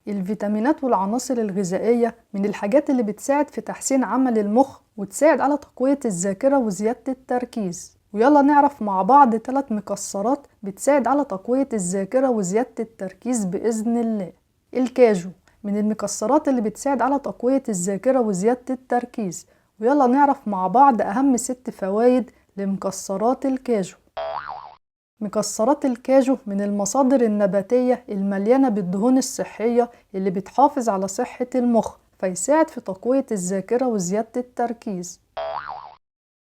الفيتامينات والعناصر الغذائية من الحاجات اللي بتساعد في تحسين عمل المخ وتساعد على تقوية الذاكرة وزيادة التركيز. ويلا نعرف مع بعض 3 مكسرات بتساعد على تقوية الذاكرة وزيادة التركيز بإذن الله. الكاجو من المكسرات اللي بتساعد على تقوية الذاكرة وزيادة التركيز. ويلا نعرف مع بعض أهم 6 فوائد لمكسرات الكاجو. مكسرات الكاجو من المصادر النباتية المليانة بالدهون الصحية اللي بتحافظ على صحة المخ، فيساعد في تقوية الذاكرة وزيادة التركيز.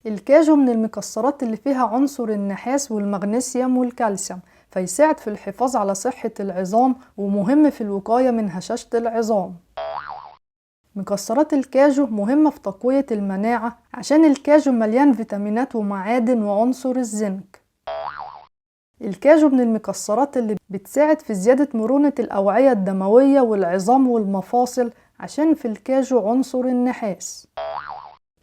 الكاجو من المكسرات اللي فيها عنصر النحاس والمغنيسيوم والكالسيوم، فيساعد في الحفاظ على صحة العظام ومهم في الوقاية من هشاشة العظام. مكسرات الكاجو مهمة في تقوية المناعة عشان الكاجو مليان فيتامينات ومعادن وعنصر الزنك. الكاجو من المكسرات اللي بتساعد في زيادة مرونة الأوعية الدموية والعظام والمفاصل عشان في الكاجو عنصر النحاس.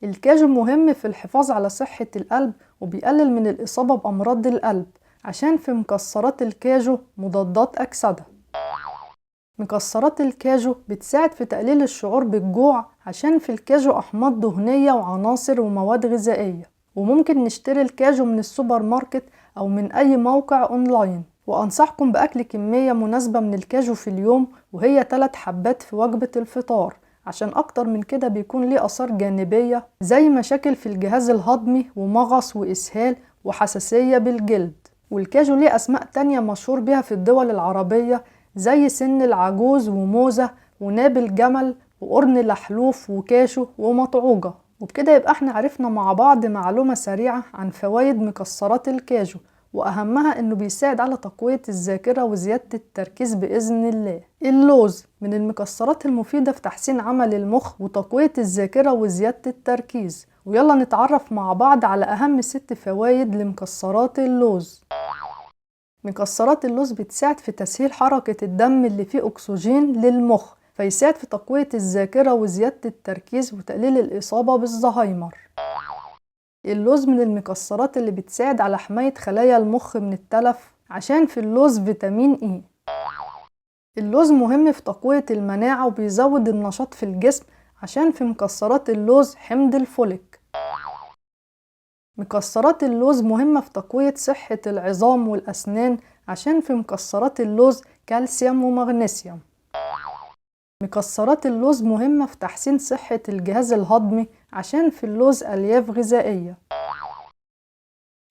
الكاجو مهم في الحفاظ على صحة القلب وبيقلل من الإصابة بأمراض القلب عشان في مكسرات الكاجو مضادات أكسدة. مكسرات الكاجو بتساعد في تقليل الشعور بالجوع عشان في الكاجو أحماض دهنية وعناصر ومواد غذائية، وممكن نشتري الكاجو من السوبر ماركت أو من أي موقع أونلاين. وأنصحكم بأكل كمية مناسبة من الكاجو في اليوم، وهي 3 حبات في وجبة الفطار، عشان أكتر من كده بيكون ليه آثار جانبية زي مشاكل في الجهاز الهضمي ومغص وإسهال وحساسية بالجلد. والكاجو ليه أسماء تانية مشهور بها في الدول العربية زي سن العجوز وموزة وناب الجمل وقرن لحلوف وكاشو ومطعوجة. وبكده يبقى احنا عرفنا مع بعض معلومة سريعة عن فوائد مكسرات الكاجو، وأهمها إنه بيساعد على تقوية الذاكرة وزيادة التركيز بإذن الله. اللوز من المكسرات المفيدة في تحسين عمل المخ وتقوية الذاكرة وزيادة التركيز. ويلا نتعرف مع بعض على أهم 6 فوائد لمكسرات اللوز. مكسرات اللوز بتساعد في تسهيل حركة الدم اللي فيه أكسجين للمخ، فيساعد في تقوية الذاكرة وزيادة التركيز وتقليل الإصابة بالزهايمر. اللوز من المكسرات اللي بتساعد على حماية خلايا المخ من التلف عشان في اللوز فيتامين إي. اللوز مهم في تقوية المناعة وبيزود النشاط في الجسم عشان في مكسرات اللوز حمض الفوليك. مكسرات اللوز مهمة في تقوية صحة العظام والأسنان عشان في مكسرات اللوز كالسيوم ومغنيسيوم. مكسرات اللوز مهمة في تحسين صحة الجهاز الهضمي عشان في اللوز ألياف غذائية.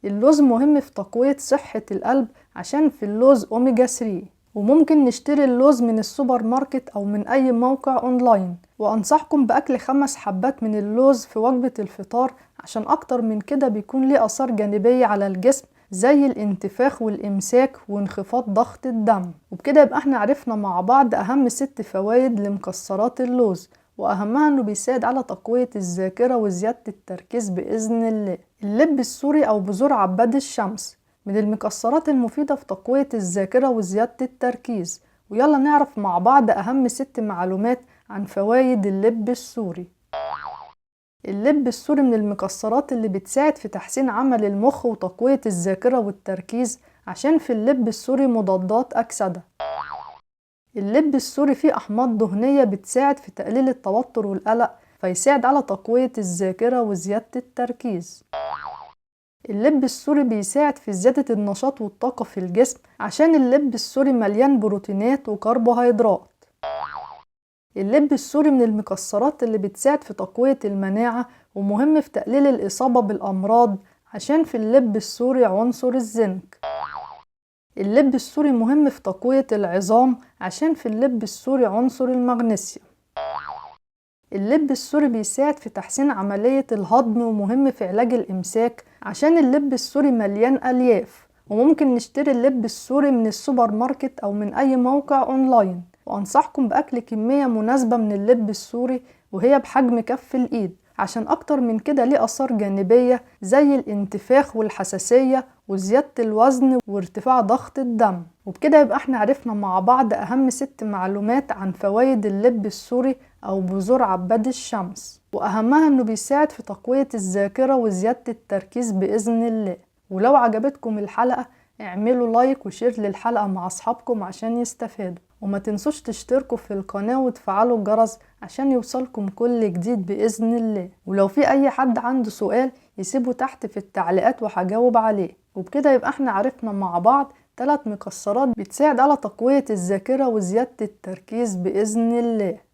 اللوز مهم في تقوية صحة القلب عشان في اللوز أوميجا 3. وممكن نشتري اللوز من السوبر ماركت أو من أي موقع أونلاين. وأنصحكم بأكل 5 حبات من اللوز في وجبة الفطار، عشان أكتر من كده بيكون ليه آثار جانبية على الجسم زي الانتفاخ والإمساك وانخفاض ضغط الدم. وبكده يبقى احنا عرفنا مع بعض أهم 6 فوائد لمكسرات اللوز، وأهمها أنه بيساعد على تقوية الذاكرة وزيادة التركيز بإذن الله. اللب السوري أو بذور عباد الشمس من المكسرات المفيدة في تقوية الذاكرة وزيادة التركيز. ويلا نعرف مع بعض أهم 6 معلومات عن فوائد اللب السوري. اللب السوري من المكسرات اللي بتساعد في تحسين عمل المخ وتقوية الذاكرة والتركيز عشان في اللب السوري مضادات أكسدة. اللب السوري فيه أحماض دهنية بتساعد في تقليل التوتر والقلق، فيساعد على تقوية الذاكرة وزيادة التركيز. اللب السوري بيساعد في زيادة النشاط والطاقة في الجسم عشان اللب السوري مليان بروتينات وكربوهيدرات. اللب السوري من المكسرات اللي بتساعد في تقوية المناعة ومهم في تقليل الإصابة بالأمراض عشان في اللب السوري عنصر الزنك. اللب السوري مهم في تقوية العظام عشان في اللب السوري عنصر المغنيسيوم. اللب السوري بيساعد في تحسين عملية الهضم ومهم في علاج الإمساك عشان اللب السوري مليان ألياف. وممكن نشتري اللب السوري من السوبر ماركت أو من أي موقع أونلاين. وأنصحكم بأكل كمية مناسبة من اللب السوري وهي بحجم كف الإيد، عشان أكتر من كده ليه آثار جانبية زي الانتفاخ والحساسية وزيادة الوزن وارتفاع ضغط الدم. وبكده يبقى احنا عرفنا مع بعض أهم 6 معلومات عن فوائد اللب السوري أو بذور عباد الشمس، وأهمها إنه بيساعد في تقوية الذاكرة وزيادة التركيز بإذن الله. ولو عجبتكم الحلقة اعملوا لايك وشير للحلقة مع أصحابكم عشان يستفادوا. وما تنسوش تشتركوا في القناة وتفعلوا الجرس عشان يوصلكم كل جديد بإذن الله. ولو في أي حد عنده سؤال يسيبه تحت في التعليقات وهجاوب عليه. وبكده يبقى احنا عرفنا مع بعض 3 مكسرات بتساعد على تقوية الذاكرة وزيادة التركيز بإذن الله.